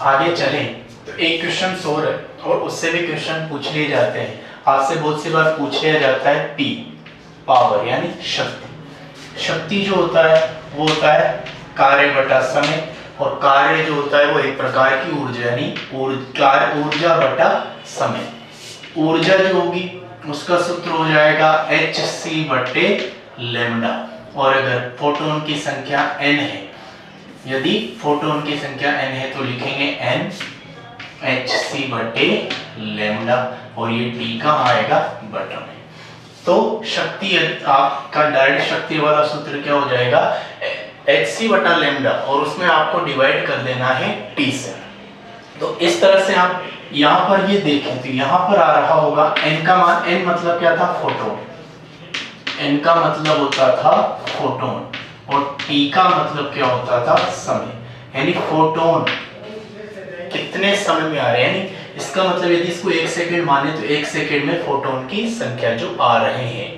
आगे चलें तो एक क्वेश्चन और है और उससे भी क्वेश्चन पूछ लिए जाते हैं। आपसे बहुत सी बार पूछ लिया जाता है पी, पावर यानी शक्ति। शक्ति जो होता है वो होता है कार्य बटा समय, और कार्य जो होता है वो एक प्रकार की ऊर्जा यानी ऊर्जा बटा समय। ऊर्जा जो होगी उसका सूत्र हो जाएगा hc बटे लैम्डा। और अगर फोटोन की संख्या n है, यदि फोटोन की संख्या n है तो लिखेंगे n hc बटे लैम्डा, और ये t का आएगा बटा में। तो शक्ति आपका डायरेक्ट शक्ति वाला सूत्र क्या हो जाएगा hc बटा लैम्डा, और उसमें आपको डिवाइड कर देना है t से। तो इस तरह से आप यहाँ पर ये देखें तो यहाँ पर आ रहा होगा n का मान, n मतलब क्या था फोटोन, n का मतलब होता था फोटोन, और t का मतलब क्या होता था समय, यानी फोटोन कितने समय में आ रहे हैं। यानी इसका मतलब यदि इसको 1 सेकंड माने तो 1 सेकंड में फोटोन की संख्या जो आ रहे हैं,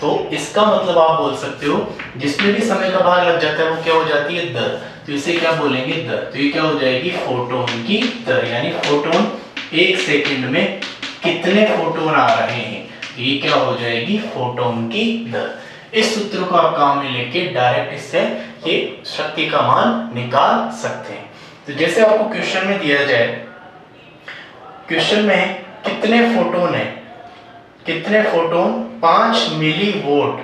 तो इसका मतलब आप बोल सकते हो जिसमें भी समय का भाग लग जाता है वो क्या हो जाती है दर, तो इसे क्या बोलेंगे दर। तो ये क्या हो जाएगी फोटोन की दर, यानी फोटोन 1 सेकंड में कितने फोटोन आ रहे हैं, तो ये क्या हो जाएगी फोटोन की दर। इस सूत्र को आप काम में लेके डायरेक्ट इससे ये शक्ति का मान निकाल सकते हैं। तो जैसे आपको क्वेश्चन में दिया जाए, क्वेश्चन में कितने फोटोन है, कितने फोटोन 5 मिलीवोल्ट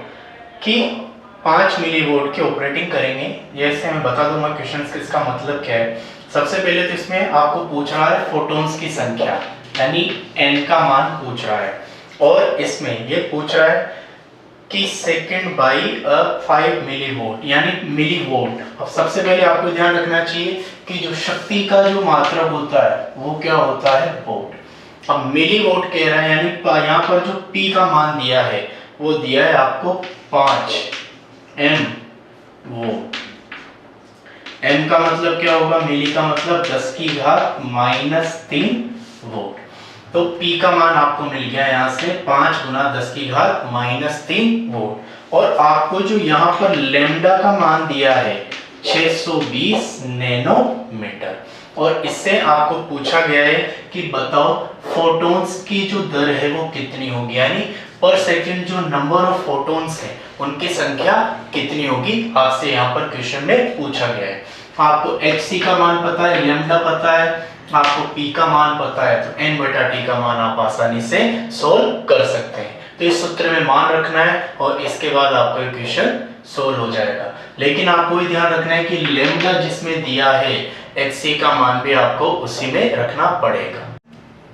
की ऑपरेटिंग करेंगे। जैसे मैं बता दूंगा क्वेश्चन इसका मतलब क्या है। सबसे पहले तो इसमें आपको पूछ रहा है फोटोन्स की संख्या यानी n का मान पूछ रहा है, और इसमें ये पूछ रहा है कि सेकंड बाई 5 मिलीवोल्ट यानी मिलीवोल्ट। अब सबसे पहले आपको ध्यान रखना चाहिए कि जो शक्ति का जो मात्रक होता है वो क्या होता है वोल्ट। अब मिलीवोल्ट कह रहा है, यानी यहाँ पर जो p का मान दिया है वो दिया है आपको 5 m वोल्ट। m का मतलब क्या होगा, मिली का मतलब 10 की घात -3 वोल्ट। तो P का मान आपको मिल गया यहाँ से 5 गुना 10 की घात -3 वोल्ट, और आपको जो यहाँ पर लैम्डा का मान दिया है 620 नैनोमीटर, और इससे आपको पूछा गया है कि बताओ फोटॉन्स की जो दर है वो कितनी होगी, यानी पर सेकंड जो नंबर ऑफ फोटॉन्स है उनकी संख्या कितनी होगी, आपसे यहाँ पर क्वेश्चन में पूछा गया है। आपको hc का मान पता है, लैम्डा पता है, आपको p का मान पता है, तो n बटा t का मान आप आसानी से सोल्व कर सकते हैं। तो इस सूत्र में मान रखना है और इसके बाद आपका इक्वेशन सोल्व हो जाएगा। लेकिन आपको ये ध्यान रखना है कि लैम्डा जिसमें दिया है hc का मान भी आपको उसी में रखना पड़ेगा।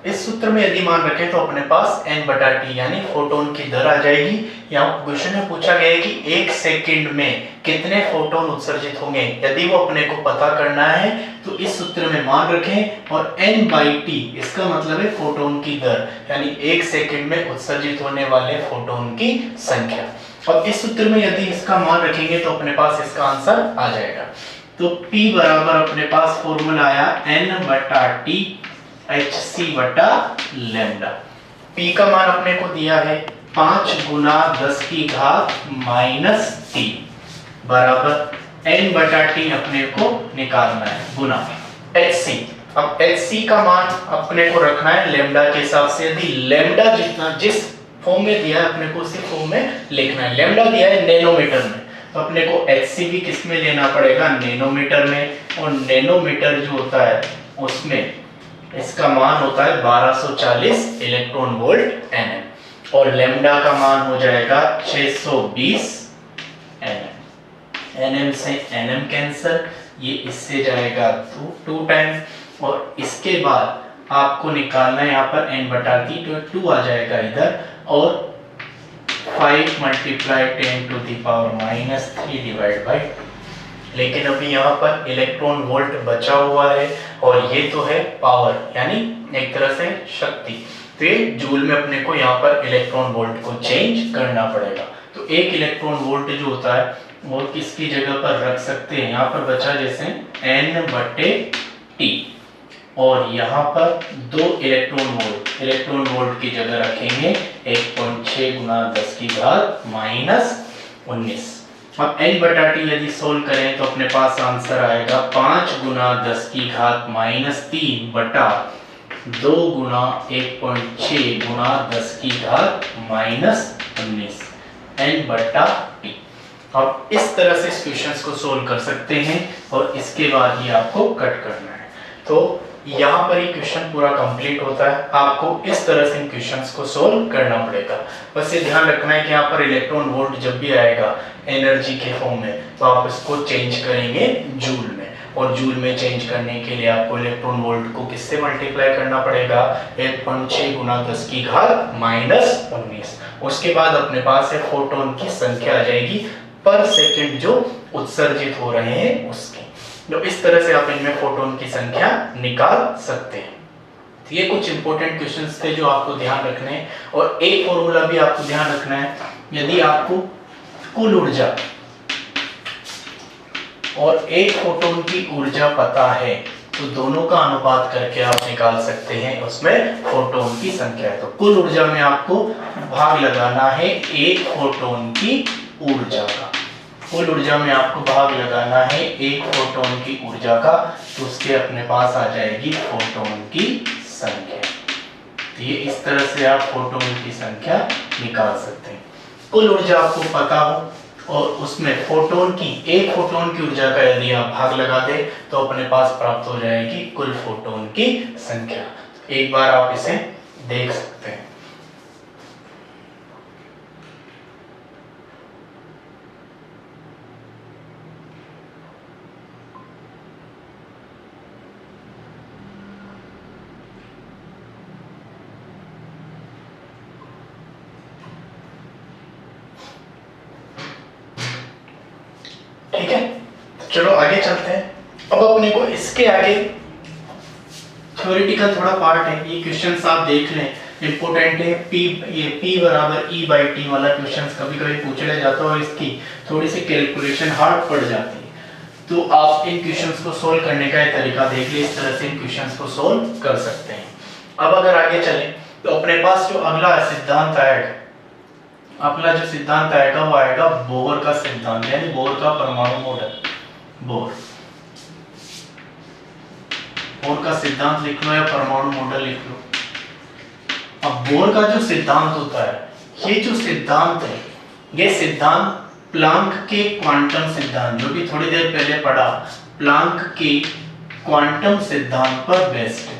इस सूत्र में यदि मान रखें तो अपने पास n बटा टी यानी फोटोन की दर आ जाएगी। यहाँ क्वेश्चन में पूछा गया है कि 1 सेकंड में कितने फोटोन उत्सर्जित होंगे। यदि वो अपने को पता करना है तो इस सूत्र में मान रखें, और n बाई टी इसका मतलब है फोटोन की दर, यानी 1 सेकंड में उत्सर्जित होने वाले फोटोन की संख्या। अब इस सूत्र में यदि इसका मान रखेंगे तो अपने पास इसका आंसर आ जाएगा। तो P बराबर अपने पास फॉर्मूला आया n बटा टी hc बटा लैम्डा। P का मान अपने को दिया है 5 गुना 10 की घात -3 बराबर n बटा टी अपने को निकालना है गुना hc। अब hc का मान अपने को रखना है लैम्डा के हिसाब से। यदि लैम्डा जितना जिस फॉर्म में दिया है अपने को उसी फॉर्म में लिखना है। लैम्डा दिया है नैनोमीटर में, तो अपने को hc भी किस में लेना पड़ेगा, नैनोमीटर में, और नैनोमीटर जो होता है उसमें इसका मान होता है 1240 इलेक्ट्रॉन वोल्ट nm, और लैम्डा का मान हो जाएगा 620 nm। nm से nm कैंसल, ये इससे जाएगा 2 टाइम, और इसके बाद आपको निकालना है यहाँ पर n बटा टी, तो 2 आ जाएगा इधर, और 5 multiply 10 to the power -3 divide by. लेकिन अभी यहाँ पर इलेक्ट्रॉन वोल्ट बचा हुआ है, और ये तो है पावर यानी एक तरह से शक्ति, तो ये जूल में अपने को यहाँ पर इलेक्ट्रॉन वोल्ट को चेंज करना पड़ेगा। तो 1 इलेक्ट्रॉन वोल्ट जो होता है वो किसकी जगह पर रख सकते हैं, यहाँ पर बचा जैसे n बटे टी, और यहाँ पर 2 इलेक्ट्रॉन वोल्ट की जगह रखेंगे 1.6 गुना 10 की घात -19, अब n बटा t यदि सोल्व करें तो अपने पास आंसर आएगा 5 गुना 10 की घात -3 बटा 2 गुना 1.6 गुना 10 की घात -19 n बटा t। अब इस तरह से इस क्वेश्चंस को सोल्व कर सकते हैं और इसके बाद ही आपको कट करना है। तो यहाँ पर ये क्वेश्चन पूरा कंप्लीट होता है। आपको इस तरह से इन क्वेश्चंस को सोल्व करना पड़ेगा। बस ये ध्यान रखना है कि यहाँ पर इलेक्ट्रॉन वोल्ट जब भी आएगा एनर्जी के फॉर्म में तो आप इसको चेंज करेंगे जूल में, और जूल में चेंज करने के लिए आपको इलेक्ट्रॉन वोल्ट को किससे मल्टीप्लाई करना पड़ेगा 1.6 गुना 10 की घात -19। उसके बाद अपने पास है फोटोन की संख्या आ जाएगी पर सेकंड जो उत्सर्जित हो रहे हैं उसकी। तो इस तरह से आप इनमें फोटोन की संख्या निकाल सकते हैं। तो ये कुछ इंपॉर्टेंट क्वेश्चंस थे जो आपको ध्यान रखने हैं। और एक फॉर्मूला भी आपको ध्यान रखना है, यदि आपको कुल ऊर्जा और एक फोटोन की ऊर्जा पता है तो दोनों का अनुपात करके आप निकाल सकते हैं उसमें फोटोन की संख्या। तो कुल ऊर्जा में आपको भाग लगाना है एक फोटोन की ऊर्जा का। कुल ऊर्जा में आपको भाग लगाना है एक फोटोन की ऊर्जा का, तो उसके अपने पास आ जाएगी फोटोन की संख्या। तो ये इस तरह से आप फोटोन की संख्या निकाल सकते हैं। कुल ऊर्जा आपको पता हो और उसमें फोटोन की एक फोटोन की ऊर्जा का यदि आप भाग लगा दे तो अपने पास प्राप्त हो जाएगी कुल फोटोन की संख्या। एक बार आप इसे देख सकते हैं। ठीक है, चलो आगे चलते हैं। अब अपने को इसके आगे थ्योरेटिकल थोड़ा पार्ट है। ये क्वेश्चंस आप देख लें, इंपॉर्टेंट है। ये P बराबर E/T वाला क्वेश्चंस कभी कभी पूछ लिया जाता है और इसकी थोड़ी सी कैलकुलेशन हार्ड पड़ जाती है। तो आप इन क्वेश्चंस को सोल्व करने का तरीका देख ले, इस तरह से इन क्वेश्चंस को सोल्व कर सकते हैं। अब अगर आगे चले तो अपने पास जो अगला सिद्धांत आएगा, अगला जो सिद्धांत आएगा वो आएगा बोहर का सिद्धांत, यानी बोहर का परमाणु मॉडल। बोहर का सिद्धांत लिख लो या परमाणु मॉडल लिख लो। अब बोहर का जो सिद्धांत होता है, ये जो सिद्धांत है, ये सिद्धांत प्लांक के क्वांटम सिद्धांत, जो भी थोड़ी देर पहले पढ़ा, प्लांक के क्वांटम सिद्धांत पर बेस्ड है।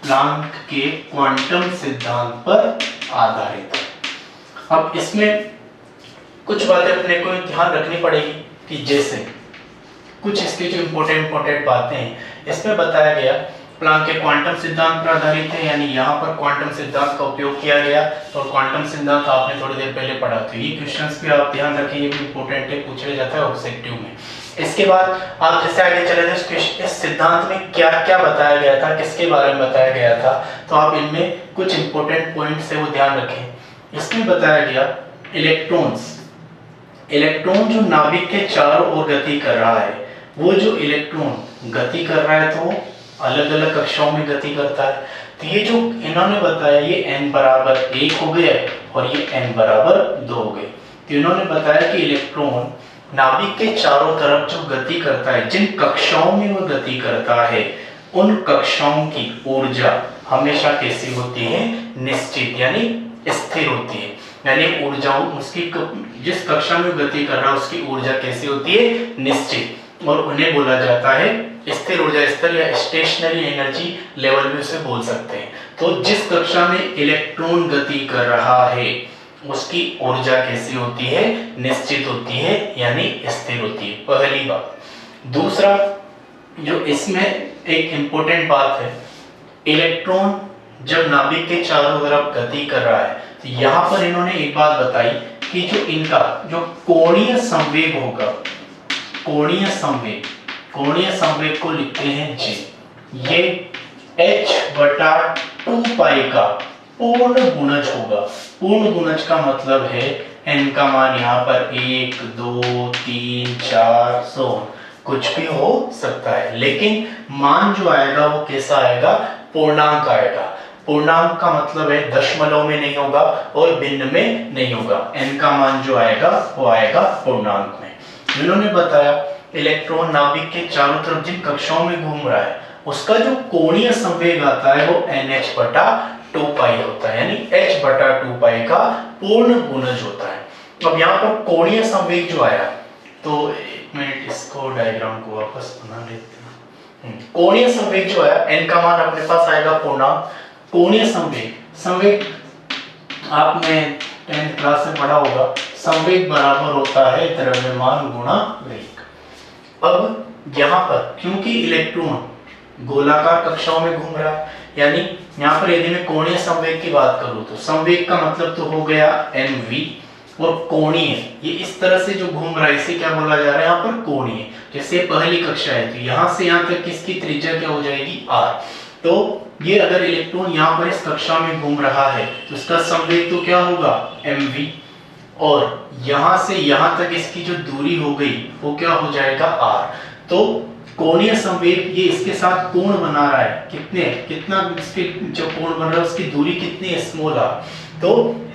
प्लांक के क्वांटम सिद्धांत पर आधारित है। अब इसमें कुछ बातें अपने को ध्यान रखनी पड़ेगी कि जैसे कुछ इसके जो इंपॉर्टेंट बातें हैं, इसमें बताया गया प्लांक के क्वांटम सिद्धांत पर आधारित है, यानी यहाँ पर क्वांटम सिद्धांत का उपयोग किया गया। और क्वांटम सिद्धांत आपने थोड़ी देर पहले पढ़ा, तो ये क्वेश्चंस भी आप ध्यान रखें, ये भी इंपॉर्टेंट है, पूछा जाता है ऑब्जेक्टिव में। इसके बाद आप जैसे आगे चले थे, इस सिद्धांत में क्या क्या बताया गया था, किसके बारे में बताया गया था, तो आप इनमें कुछ इंपॉर्टेंट पॉइंट्स है वो ध्यान रखें। इसमें बताया गया इलेक्ट्रॉन जो नाभिक के चारों ओर गति कर रहा है, वो जो इलेक्ट्रॉन गति कर रहा है तो अलग अलग कक्षाओं में गति करता है। तो ये जो इन्होंने बताया, ये n बराबर 1 हो गया और ये n बराबर 2 हो गए। तो इन्होंने बताया कि इलेक्ट्रॉन नाभिक के चारों तरफ जो गति करता है, जिन कक्षाओं में वो गति करता है, उन कक्षाओं की ऊर्जा हमेशा कैसी होती है, निश्चित यानी स्थिर होती है। यानी ऊर्जा उसकी जिस कक्षा में गति कर रहा है उसकी ऊर्जा कैसी होती है, निश्चित, और उन्हें बोला जाता है स्थिर ऊर्जा स्तर या स्टेशनरी एनर्जी लेवल भी उसे बोल सकते हैं। तो जिस कक्षा में इलेक्ट्रॉन गति कर रहा है उसकी ऊर्जा कैसी होती है, निश्चित होती है यानी स्थिर होती है, पहली बात। दूसरा जो इसमें एक इंपॉर्टेंट बात है, इलेक्ट्रॉन जब नाभिक के चारों तरफ गति कर रहा है, तो यहाँ पर इन्होंने एक बात बताई कि जो इनका जो कोणीय संवेग होगा, कोणीय संवेग को लिखते हैं J, ये h/2 पाई का पूर्ण गुणज होगा। पूर्ण गुणज का मतलब है n का मान यहाँ पर 1, 2, 3, 4 100 कुछ भी हो सकता है, लेकिन मान जो आएगा वो कैसा आएगा, पूर्णांक आएगा। पूर्णांक का मतलब है दशमलव में नहीं होगा और भिन्न में नहीं होगा। n का मान जो आएगा वो आएगा पूर्णांक में। इन्होंने बताया इलेक्ट्रॉन नाभिक के चारों तरफ जिन कक्षाओं में घूम रहा है उसका जो कोणीय संवेग आता है वो nh/2π होता है, यानी h/2π का पूर्ण गुणज होता है। अब यहाँ पर कोणीय संवेग जो आया, तो एक मिनट इसको डायग्राम को वापस बना लेते हैं। कोणीय संवेग जो आया n का मान अपने पास आएगा पूर्णांक। कोणीय संवेग आपने 10th क्लास में पढ़ा होगा, संवेग बराबर होता है द्रव्यमान गुणा वेग। अब यहाँ पर क्योंकि इलेक्ट्रॉन गोलाकार कक्षाओं में घूम रहा है, यानी यहाँ पर यदि मैं कोणीय संवेग की बात करूँ तो संवेग का मतलब तो हो गया mv, और कोणीय ये इस तरह से जो घूम रहा है इसे क्या बोला जा रहा है यहाँ पर कोणीय। जैसे पहली कक्षा है तो यहाँ से यहाँ तक इसकी त्रिज्या क्या हो जाएगी r। तो ये अगर इलेक्ट्रॉन यहाँ पर इस कक्षा में घूम रहा है तो इसका संवेग तो क्या होगा mv, और यहाँ से यहाँ तक इसकी जो दूरी हो गई वो क्या हो जाएगा r। तो कोणीय संवेग ये इसके साथ कोण बना रहा है, कितना इसके जो कोण बन रहा है उसकी दूरी कितनी है, स्मॉल r। तो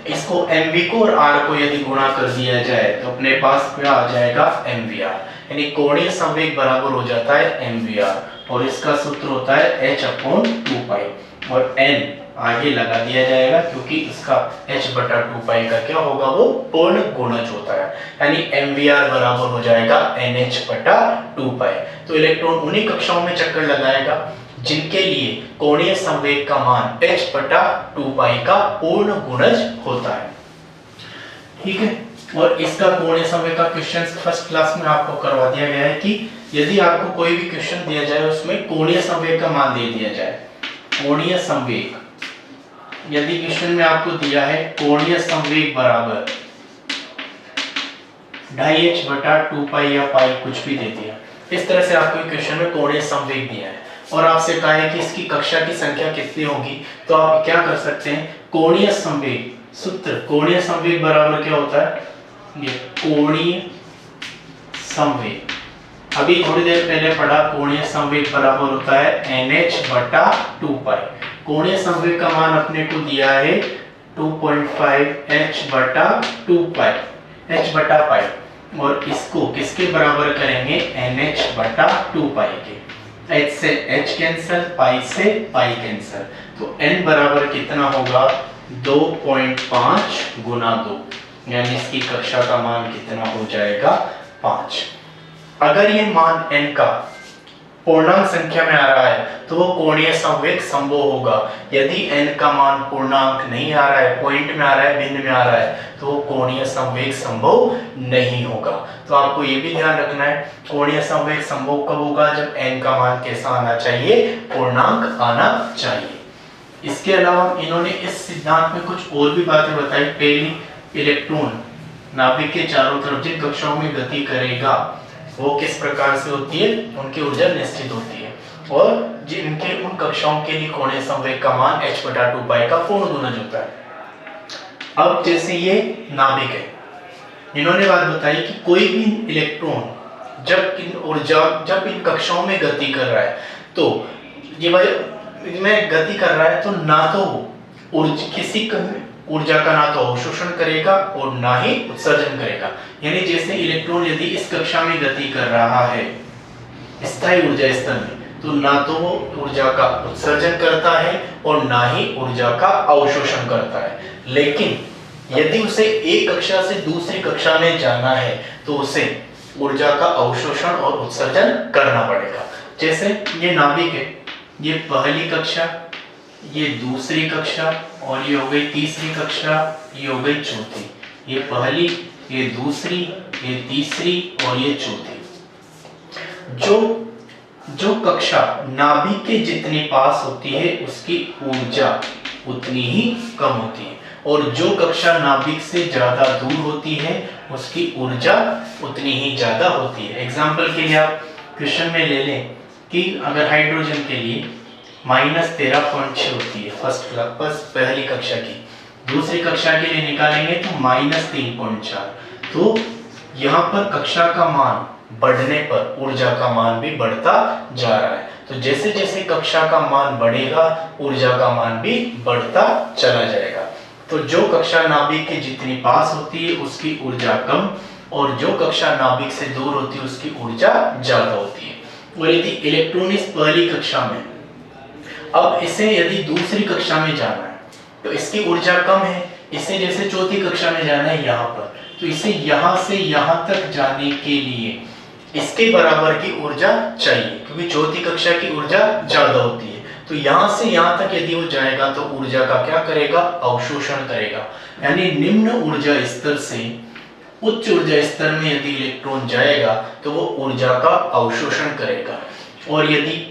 इसको mv को और r को यदि गुणा कर दिया जाए तो अपने पास क्या आ जाएगा mvr, यानी कोणीय संवेग बराबर हो जाता है mvr, और इसका सूत्र होता है h/2π, और n आगे लगा दिया जाएगा क्योंकि इसका h/2π का क्या होगा वो पूर्ण गुणज होता है, यानी mvr बराबर हो जाएगा nh/2π। तो इलेक्ट्रॉन उन्हीं कक्षाओं में चक्कर लगाएगा जिनके लिए कोणीय संवेग का मान h/2π का पूर्ण गुणज होता है। ठीक है, और इसका कोणीय संवेग का क्वेश्चन फर्स्ट क्लास में आपको करवा दिया गया है कि यदि आपको कोई भी क्वेश्चन दिया जाए उसमें कोणीय संवेग का मान दे दिया जाए, कोणीय संवेग यदि क्वेश्चन में आपको दिया है कोणीय संवेग बराबर 2.5h/2π या पाई कुछ भी दे दिया, इस तरह से आपको क्वेश्चन में कोणीय संवेग दिया है और आपसे कहा है कि इसकी कक्षा की संख्या कितनी होगी, तो आप क्या कर सकते हैं, कोणीय संवेग सूत्र, कोणीय संवेग बराबर क्या होता है, ये कोणीय संवेग अभी थोड़ी देर पहले पढ़ा, कोणीय संवेग बराबर होता है nh/2π। कोणीय संवेग का मान अपने को दिया है 2.5 h/2π, और इसको किसके बराबर करेंगे, nh/2π के। h से h कैंसिल, पाई से पाई कैंसिल, तो n बराबर कितना होगा 2.5 गुना 2, यानी इसकी कक्षा का मान कितना हो जाएगा 5। अगर ये मान n का पूर्णांक संख्या में आ रहा है तो वो कोणीय संवेग संभव होगा। यदि n का मान पूर्णांक नहीं आ रहा है, पॉइंट में आ रहा है, भिन्न में आ रहा है, तो वो कोणीय संवेग संभव नहीं होगा। तो आपको ये भी ध्यान रखना है, कोणीय संवेग संभव कब होगा, जब n का मान कैसा आना चाहिए, पूर्णांक आना चाहिए। इसके अलावा इन्होंने इस सिद्धांत में कुछ और भी बातें बताई। पहली, इलेक्ट्रॉन नाभिक के चारों तरफ जिन कक्षाओं में गति करेगा वो किस प्रकार से होती है, उनकी ऊर्जा निश्चित होती है, और जिनके उन कक्षाओं के लिए कोणीय संवेग का मान h/2π का पूर्ण गुणज होता है। अब जैसे ये नाभिक है, इन्होंने बात बताई कि कोई भी इलेक्ट्रॉन जब इन कक्षाओं में गति कर रहा है, तो ये में गति कर रहा है तो ना तो किसी ऊर्जा का ना तो अवशोषण करेगा और ना ही उत्सर्जन करेगा। यानी जैसे इलेक्ट्रॉन यदि इस कक्षा में गति कर रहा है स्थायी ऊर्जा स्तर में, तो ना तो वो ऊर्जा का उत्सर्जन करता है और ना ही ऊर्जा का अवशोषण करता है। लेकिन यदि उसे एक कक्षा से दूसरी कक्षा में जाना है तो उसे ऊर्जा का अवशोषण और उत्सर्जन करना पड़ेगा। जैसे ये नाभिक है, ये पहली कक्षा, ये दूसरी कक्षा, और ये हो गई तीसरी कक्षा, ये हो गई चौथी। ये पहली, ये दूसरी, ये तीसरी और ये चौथी। जो कक्षा नाभिक के जितनी पास होती है उसकी ऊर्जा उतनी ही कम होती है, और जो कक्षा नाभिक से ज्यादा दूर होती है उसकी ऊर्जा उतनी ही ज्यादा होती है। एग्जाम्पल के लिए आप क्वेश्चन में ले लें कि अगर हाइड्रोजन के लिए -13.6 होती है फर्स्ट पहली कक्षा की, दूसरी कक्षा के लिए निकालेंगे तो -3.4। तो यहाँ पर कक्षा का मान बढ़ने पर ऊर्जा का मान भी बढ़ता जा रहा है। तो जैसे जैसे कक्षा का मान बढ़ेगा ऊर्जा का मान भी बढ़ता चला जाएगा। तो जो कक्षा नाभिक के जितनी पास होती है उसकी ऊर्जा कम, और जो कक्षा नाभिक से दूर होती है उसकी ऊर्जा ज्यादा होती है। और यदि इलेक्ट्रॉन इस पहली कक्षा में, अब इसे यदि दूसरी कक्षा में जाना है तो इसकी ऊर्जा कम है, इसे जैसे चौथी कक्षा में जाना है यहाँ पर, तो इसे यहाँ से यहाँ तक जाने के लिए इसके बराबर की ऊर्जा चाहिए, क्योंकि चौथी कक्षा की ऊर्जा ज्यादा होती है। तो यहाँ से यहाँ तक यदि वो जाएगा तो ऊर्जा का क्या करेगा, अवशोषण करेगा। यानी निम्न ऊर्जा स्तर से उच्च ऊर्जा स्तर में यदि इलेक्ट्रॉन जाएगा तो वो ऊर्जा का अवशोषण करेगा, और यदि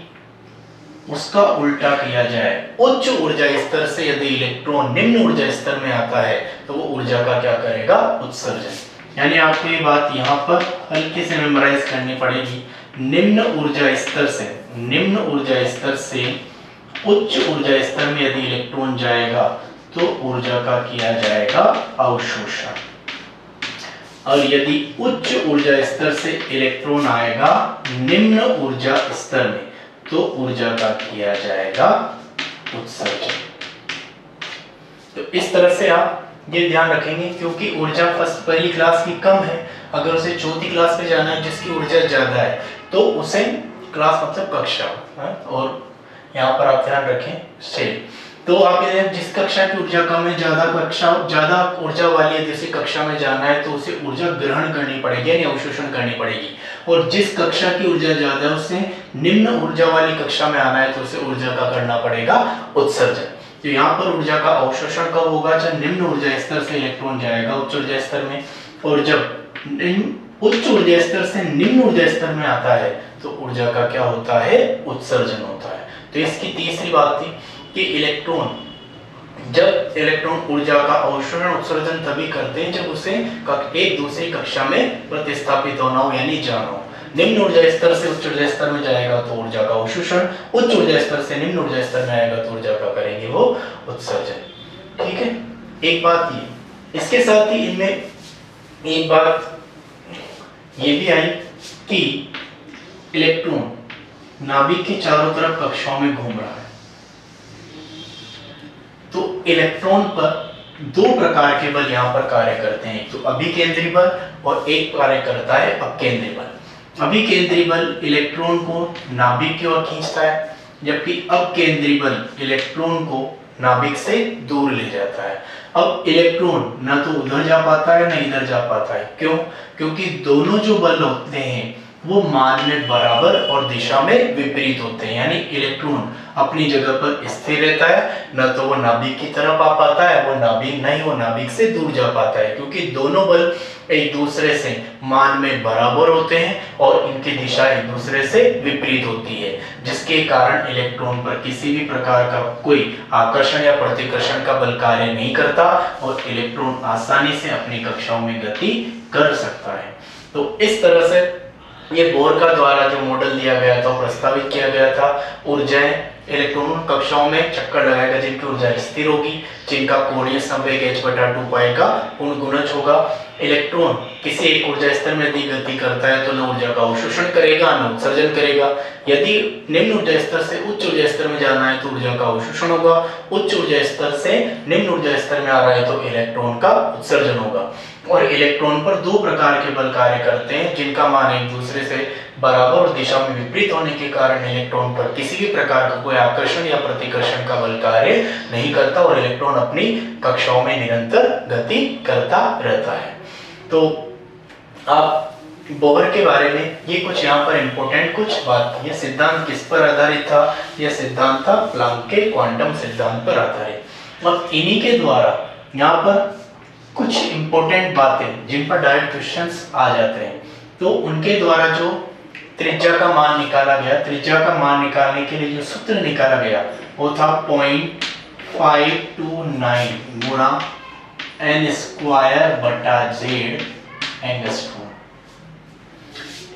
उसका उल्टा किया जाए, उच्च ऊर्जा स्तर से यदि इलेक्ट्रॉन निम्न ऊर्जा स्तर में आता है तो वो ऊर्जा का क्या करेगा, उत्सर्जन। यानी आपको ये बात यहाँ पर हल्के से मेमोराइज करनी पड़ेगी। निम्न ऊर्जा स्तर से उच्च ऊर्जा स्तर में यदि इलेक्ट्रॉन जाएगा तो ऊर्जा का किया जाएगा अवशोषण, और यदि उच्च ऊर्जा स्तर से इलेक्ट्रॉन आएगा निम्न ऊर्जा स्तर में तो ऊर्जा का किया जाएगा उत्सर्जन। तो इस तरह से आप ये ध्यान रखेंगे, क्योंकि ऊर्जा पहली क्लास की कम है, अगर उसे चौथी क्लास में जाना है जिसकी ऊर्जा ज्यादा है तो उसे क्लास मतलब कक्षा है, और यहाँ पर आप ध्यान रखें सेल। तो आप जिस कक्षा की ऊर्जा कम है, ज्यादा ऊर्जा वाली है जैसे कक्षा में जाना है तो उसे ऊर्जा ग्रहण करनी पड़ेगी यानी अवशोषण करनी पड़ेगी, और जिस कक्षा की ऊर्जा ज्यादा है उससे निम्न ऊर्जा वाली कक्षा में आना है तो उसे ऊर्जा का करना पड़ेगा उत्सर्जन। तो यहाँ पर ऊर्जा का अवशोषण कब होगा, जब निम्न ऊर्जा स्तर से इलेक्ट्रॉन जाएगा उच्च ऊर्जा स्तर में, और जब उच्च ऊर्जा स्तर से निम्न ऊर्जा स्तर में आता है तो ऊर्जा का क्या होता है, उत्सर्जन होता है। तो इसकी तीसरी बात थी कि जब इलेक्ट्रॉन ऊर्जा का अवशोषण उत्सर्जन तभी करते हैं जब उसे एक दूसरी कक्षा में प्रतिस्थापित होना हो यानी जाना हो। निम्न ऊर्जा स्तर से उच्च ऊर्जा स्तर में जाएगा तो ऊर्जा का अवशोषण, उच्च ऊर्जा स्तर से निम्न ऊर्जा स्तर में आएगा तो ऊर्जा का करेंगे वो उत्सर्जन। ठीक है, एक बात ये। इसके साथ ही इनमें एक बात ये भी आई कि इलेक्ट्रॉन नाभिक के चारों तरफ कक्षाओं में घूम रहा है, तो इलेक्ट्रॉन पर दो प्रकार के बल यहाँ पर कार्य करते हैं, तो अभिकेंद्री बल और एक कार्य करता है अपकेंद्री बल। अभिकेंद्री बल इलेक्ट्रॉन को नाभिक की ओर खींचता है, जबकि अपकेंद्री बल इलेक्ट्रॉन को नाभिक से दूर ले जाता है। अब इलेक्ट्रॉन ना तो उधर जा पाता है ना इधर जा पाता है, क्यों? क्योंकि दोनों जो बल होते हैं वो मान में बराबर और दिशा में विपरीत होते हैं। यानी इलेक्ट्रॉन अपनी जगह पर स्थिर रहता है, न तो वो नाभिक की तरफ आ पाता है, वो नाभिक से दूर जा पाता है, क्योंकि दोनों बल एक दूसरे से मान में बराबर होते हैं और इनकी दिशा एक दूसरे से विपरीत होती है, जिसके कारण इलेक्ट्रॉन पर किसी भी प्रकार का कोई आकर्षण या प्रतिकर्षण का बल कार्य नहीं करता और इलेक्ट्रॉन आसानी से अपनी कक्षाओं में गति कर सकता है। तो इस तरह से ये बोर का द्वारा जो मॉडल दिया गया था प्रस्तावित किया गया था, ऊर्जाएं इलेक्ट्रॉन कक्षाओं में चक्कर लगाएगा जिनकी ऊर्जा स्थिर होगी, जिनका कोणीय संवेग h/2 पाई का पूर्ण गुणज होगा। इलेक्ट्रॉन किसी एक ऊर्जा स्तर में यदि गति करता है तो न ऊर्जा का अवशोषण करेगा न उत्सर्जन करेगा। यदि निम्न ऊर्जा स्तर से उच्च ऊर्जा स्तर में जाना है तो ऊर्जा का अवशोषण होगा, उच्च ऊर्जा स्तर से निम्न ऊर्जा स्तर में आ रहा है तो इलेक्ट्रॉन का उत्सर्जन होगा। और इलेक्ट्रॉन पर दो प्रकार के बल कार्य करते हैं जिनका मान एक दूसरे से बराबर और दिशा में विपरीत होने के कारण इलेक्ट्रॉन पर किसी भी प्रकार का कोई आकर्षण या प्रतिकर्षण का बल कार्य नहीं करता और इलेक्ट्रॉन अपनी कक्षाओं में निरंतर गति करता रहता है। तो आप बोहर के बारे में ये कुछ यहाँ पर इंपॉर्टेंट कुछ बात, ये सिद्धांत किस पर आधारित था? यह सिद्धांत था प्लांक के क्वांटम सिद्धांत पर आधारित। अब इन्हीं के द्वारा यहाँ पर कुछ इंपॉर्टेंट बातें जिन पर डायरेक्ट क्वेश्चंस आ जाते हैं, तो उनके द्वारा जो त्रिज्या का मान निकाला गया, त्रिज्या का मान निकालने के लिए जो सूत्र निकाला गया वो था 0.529 गुणा n² z एंगस्ट्रॉम।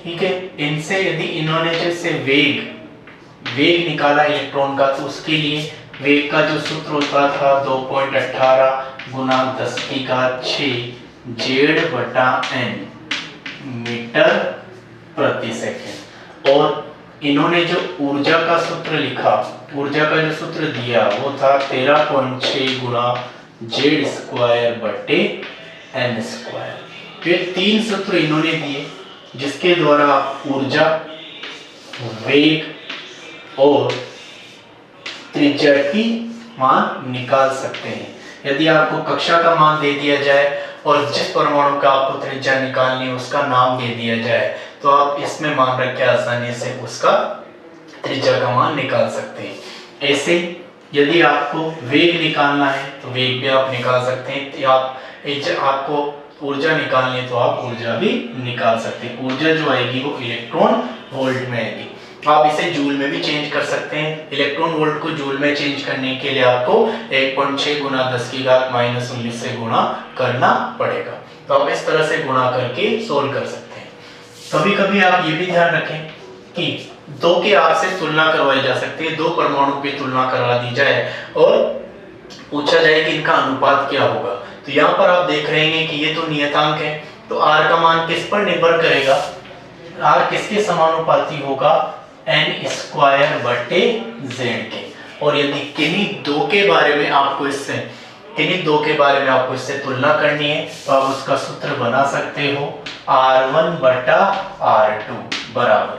ठीक है, इनसे यदि इन्होंने जैसे वेग निकाला इलेक्ट्रॉन का, तो उसके लिए वेग का जो सूत्र होता था 2.18 गुना 10⁶ z/n मीटर प्रति सेकेंड। और इन्होंने जो ऊर्जा का सूत्र लिखा, ऊर्जा का जो सूत्र दिया वो था 13.6 गुणा जेड स्क्वायर बटे एन स्क्वायर। तो ये 3 सूत्र इन्होंने दिए जिसके द्वारा आप ऊर्जा, वेग और त्रिज्या की मान निकाल सकते हैं। यदि आपको कक्षा का मान दे दिया जाए और जिस परमाणु का आपको त्रिज्या निकालनी है उसका नाम दे दिया जाए तो आप इसमें मान रख के आसानी से उसका त्रिज्या का मान निकाल सकते हैं। ऐसे यदि आपको वेग निकालना है तो वेग भी आप निकाल सकते हैं, या आपको ऊर्जा निकालनी है तो आप ऊर्जा भी निकाल सकते हैं। ऊर्जा जो आएगी वो इलेक्ट्रॉन वोल्ट में आएगी। आप इसे जूल में भी चेंज कर सकते हैं। इलेक्ट्रॉन वोल्ट को जूल में चेंज करने के लिए आपको 1.6 गुना 10 की घात -19 से गुणा करना पड़ेगा। तो आप इस तरह से गुणा करके सोल्व कर सकते हैं। कभी कभी आप ये भी ध्यान रखें कि दो के आपसे तुलना करवाई जा सकती है, दो परमाणु की तुलना करवा दी जाए और पूछा जाए कि इनका अनुपात क्या होगा। तो यहाँ पर आप देख रहे हैं कि ये तो नियतांक है, तो r का मान किस पर निर्भर करेगा, r किसके समानुपाती होगा, n स्क्वायर बटे z के। और यदि किन्हीं दो के बारे में आपको इससे तुलना करनी है तो आप उसका सूत्र बना सकते हो r1 बटा r2 बराबर।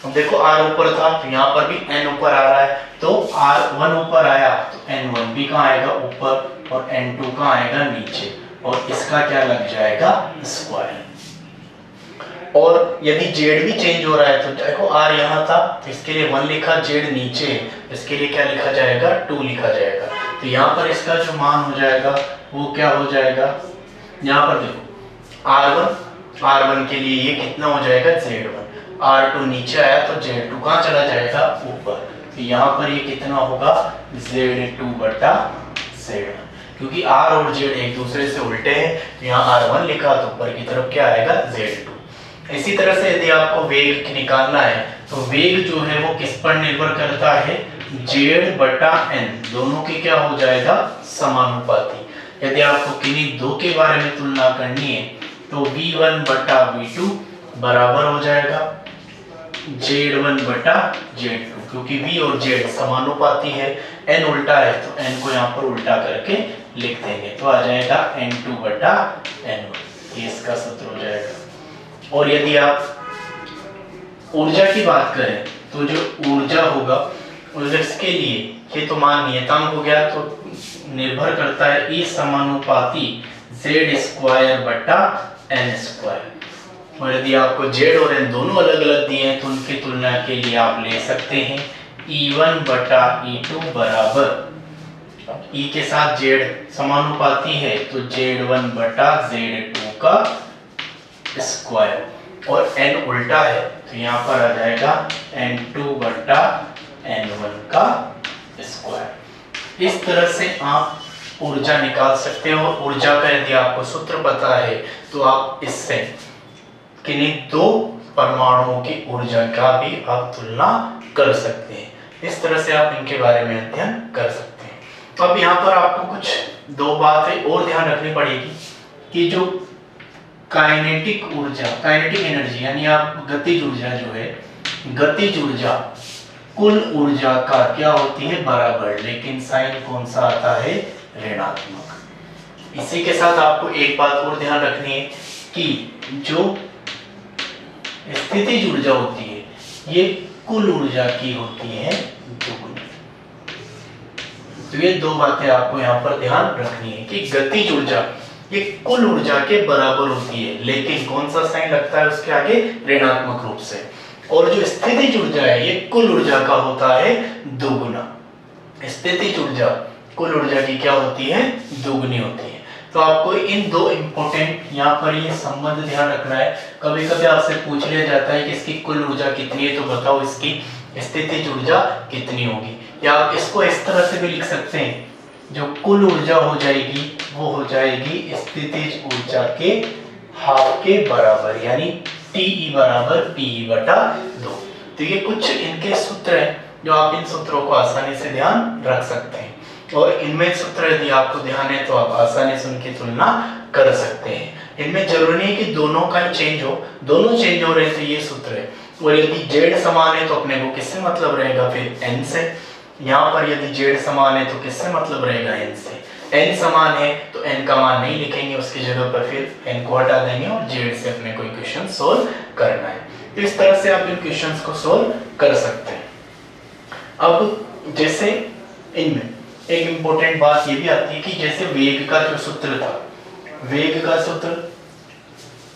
अब देखो r ऊपर था तो यहाँ पर भी n ऊपर आ रहा है, तो r1 ऊपर आया तो n1 भी कहाँ आएगा ऊपर और n2 कहाँ आएगा नीचे, और इसका क्या लग जाएगा स्क्वायर। और यदि z भी चेंज हो रहा है तो देखो r यहाँ था तो इसके लिए 1 लिखा, z नीचे इसके लिए क्या लिखा जाएगा 2 लिखा जाएगा। तो यहाँ पर इसका जो मान हो जाएगा वो क्या हो जाएगा, यहाँ पर देखो r1 के लिए ये कितना हो जाएगा z1, r2 नीचे आया तो z2 कहाँ चला जाएगा ऊपर, तो यहाँ पर ये कितना होगा z2 बटा z1। क्योंकि r और z एक दूसरे से उल्टे हैं तो यहाँ r1 लिखा तो ऊपर की तरफ क्या आएगा z2। इसी तरह से यदि आपको वेग निकालना है तो वेग जो है वो किस पर निर्भर करता है, z बटा n, दोनों की क्या हो जाएगा समानुपाती। यदि आपको किन्हीं दो के बारे में तुलना करनी है तो v1 बटा v2 बराबर हो जाएगा z1 बटा z2, क्योंकि v और z समानुपाती है, n उल्टा है तो n को यहाँ पर उल्टा करके लिख देंगे तो आ जाएगा n2 बटा n1, ये इसका सूत्र हो जाएगा। और यदि आप ऊर्जा की बात करें तो जो ऊर्जा होगा उसके लिए ये तो मान नियतांक हो गया, तो निर्भर करता है E समानुपाती z स्क्वायर बटा n स्क्वायर। और यदि आपको z और n दोनों अलग अलग दिए हैं तो उनकी तुलना के लिए आप ले सकते हैं E1 बटा E2 बराबर, E के साथ z समानुपाती है तो z1 बटा z2 का स्क्वायर, और n उल्टा है तो यहाँ पर आ जाएगा n2 बटा n1 का स्क्वायर। इस तरह से आप ऊर्जा निकाल सकते हो। और ऊर्जा का यदि आपको सूत्र पता है तो आप इससे किन्हीं दो परमाणुओं की ऊर्जा का भी आप तुलना कर सकते हैं। इस तरह से आप इनके बारे में अध्ययन कर सकते हैं। तो अब यहाँ पर आपको कुछ दो बातें और ध्यान रखनी पड़ेगी कि जो काइनेटिक ऊर्जा, काइनेटिक एनर्जी यानी आप गतिज ऊर्जा जो है, गतिज ऊर्जा कुल ऊर्जा का क्या होती है बराबर, लेकिन साइन कौन सा आता है ऋणात्मक। इसी के साथ आपको एक बात और ध्यान रखनी है कि जो स्थितिज ऊर्जा होती है ये कुल ऊर्जा की होती है दुगुनी। तो ये दो बातें आपको यहाँ पर ध्यान रखनी है कि गतिज ऊर्जा ये कुल ऊर्जा के बराबर होती है, लेकिन कौन सा साइन लगता है उसके आगे ऋणात्मक रूप से। और जो स्थितिज ऊर्जा है ये कुल ऊर्जा का होता है दुगुना। स्थितिज ऊर्जा कुल ऊर्जा की क्या होती है दुगुनी होती है। तो आपको इन दो इंपॉर्टेंट यहाँ पर ये संबंध ध्यान रखना है। कभी कभी आपसे पूछ लिया जाता है कि इसकी कुल ऊर्जा कितनी है तो बताओ इसकी स्थितिज ऊर्जा कितनी होगी, या आप इसको इस तरह से भी लिख सकते हैं, जो कुल ऊर्जा हो जाएगी वो हो जाएगी स्थितिज ऊर्जा के हाफ के बराबर, यानी TE बराबर PE बटा 2। तो ये कुछ इनके सूत्र हैं जो आप इन सूत्रों को आसानी से ध्यान रख सकते हैं, और इनमें सूत्र यदि आपको ध्यान है तो आप आसानी से उनकी तुलना कर सकते हैं। इनमें जरूरी नहीं है कि दोनों का ही चेंज हो, दोनों चेंज हो रहे तो ये सूत्र है। और यदि जेड समान है तो अपने को किससे मतलब रहेगा, फिर एन से। यहाँ पर यदि जेड समान है तो किससे मतलब रहेगा, एन से। एन समान है तो एन का मान नहीं लिखेंगे, उसकी जगह पर फिर एन को हटा देंगे और जेड से अपने को क्वेश्चन सोल्व करना है। तो इस तरह से आप इन क्वेश्चंस को सोल्व कर सकते हैं। अब जैसे इनमें एक इंपॉर्टेंट बात ये भी आती है कि जैसे वेग का जो सूत्र था, वेग का सूत्र,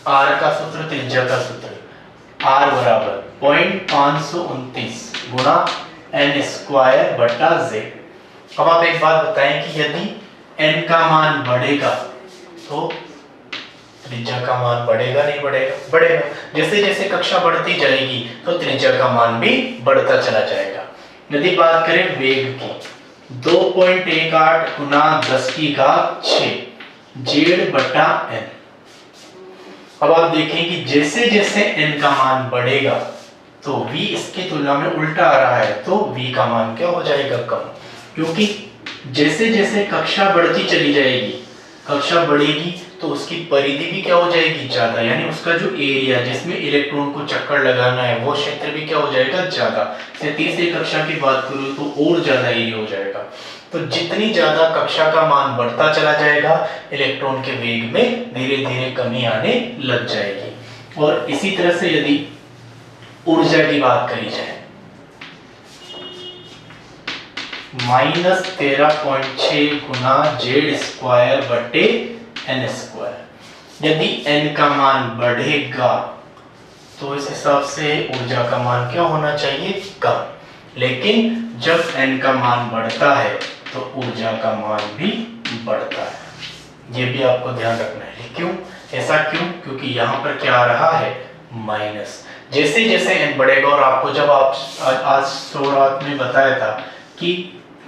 आर का सूत्र, त्रिज्या का सूत्र, आर बराबर 0.529 गुणा एन स्क्वायर बटा जेड। अब आप एक बात बताएं कि यदि एन का मान बढ़ेगा तो त्रिज्या का मान बढ़ेगा नहीं बढ़ेगा, बढ़ेगा। जैसे जैसे कक्षा बढ़ती जाएगी तो त्रिज्या का मान भी बढ़ता चला जाएगा। यदि बात करें वेग की, 2.18 गुना 10 की घात 6 जेड बटा एन। अब आप देखें कि जैसे जैसे n का मान बढ़ेगा तो v इसकी तुलना में उल्टा आ रहा है, तो v का मान क्या हो जाएगा, कम। क्योंकि जैसे जैसे कक्षा बढ़ती चली जाएगी, कक्षा बढ़ेगी तो उसकी परिधि भी क्या हो जाएगी, ज्यादा। यानी उसका जो एरिया जिसमें इलेक्ट्रॉन को चक्कर लगाना है वो क्षेत्र भी क्या हो जाएगा, ज्यादा। से तीसरी कक्षा की बात करूं तो और ज्यादा एरिया हो जाएगा। तो जितनी ज्यादा कक्षा का मान बढ़ता चला जाएगा, इलेक्ट्रॉन के वेग में धीरे धीरे कमी आने लग जाएगी। और इसी तरह से यदि ऊर्जा की बात करी जाए, -13.6 गुना जेड स्क्वायर बटे एन स्क्वायर। यदि एन का मान बढ़ेगा तो इस हिसाब से ऊर्जा का मान क्या होना चाहिए, कम। लेकिन जब एन का मान बढ़ता है तो ऊर्जा का मान भी बढ़ता है। ये भी आपको ध्यान रखना है। क्यों, ऐसा क्यों? क्योंकि यहाँ पर क्या आ रहा है, माइनस। जैसे जैसे एन बढ़ेगा, और आपको जब आप आज शुरुआत में बताया था कि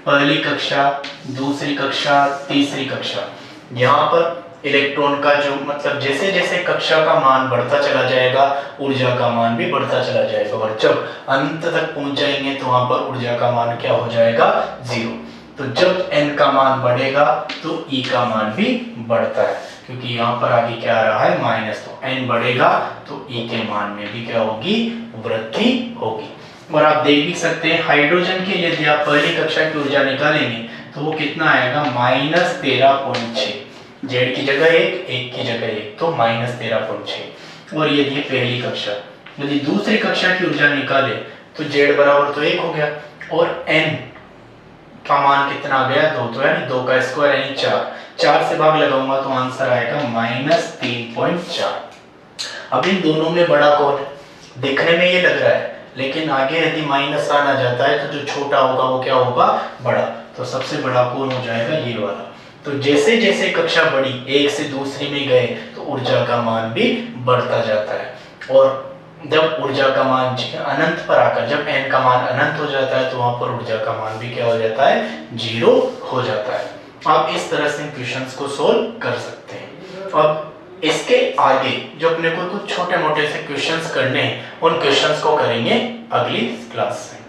पहली कक्षा, दूसरी कक्षा, तीसरी कक्षा, यहाँ पर इलेक्ट्रॉन का जो मतलब जैसे जैसे कक्षा का मान बढ़ता चला जाएगा ऊर्जा का मान भी बढ़ता चला जाएगा, और जब अंत तक पहुंच जाएंगे तो वहां पर ऊर्जा का मान क्या हो जाएगा, 0। तो जब n का मान बढ़ेगा तो E का मान भी बढ़ता है, क्योंकि यहाँ पर आगे क्या आ रहा है, माइनस। तो n बढ़ेगा तो E के मान में भी क्या होगी, वृद्धि होगी। और आप देख भी सकते हैं हाइड्रोजन के लिए यदि आप पहली कक्षा की ऊर्जा निकालेंगे तो वो कितना आएगा, -13.6। जेड की जगह 1, 1 की जगह 1, तो -13.6। और यदि पहली कक्षा, यदि दूसरी कक्षा की ऊर्जा निकाले तो जेड बराबर तो 1 हो गया, और n का मान कितना आ गया, 2। तो यानी 2 का स्क्वायर यानी 4। 4 से भाग लगाऊंगा तो आंसर आएगा -3.4। अब इन दोनों में बड़ा कौन है, देखने में ये लग रहा है, लेकिन आगे यदि माइनस आना जाता है तो जो छोटा होगा वो क्या होगा, बड़ा। तो सबसे बड़ा कौन हो जाएगा, ये वाला। तो जैसे जैसे कक्षा बढ़ी, एक से दूसरी में गए तो ऊर्जा का मान भी बढ़ता जाता है। और जब ऊर्जा का मान अनंत पर आकर, जब n का मान अनंत हो जाता है तो वहां पर ऊर्जा का मान भी क्या हो जाता है, 0 हो जाता है। आप इस तरह से क्वेश्चंस को सोल्व कर सकते हैं। अब इसके आगे जो अपने को कुछ छोटे मोटे से क्वेश्चंस करने हैं, उन क्वेश्चंस को करेंगे अगली क्लास से।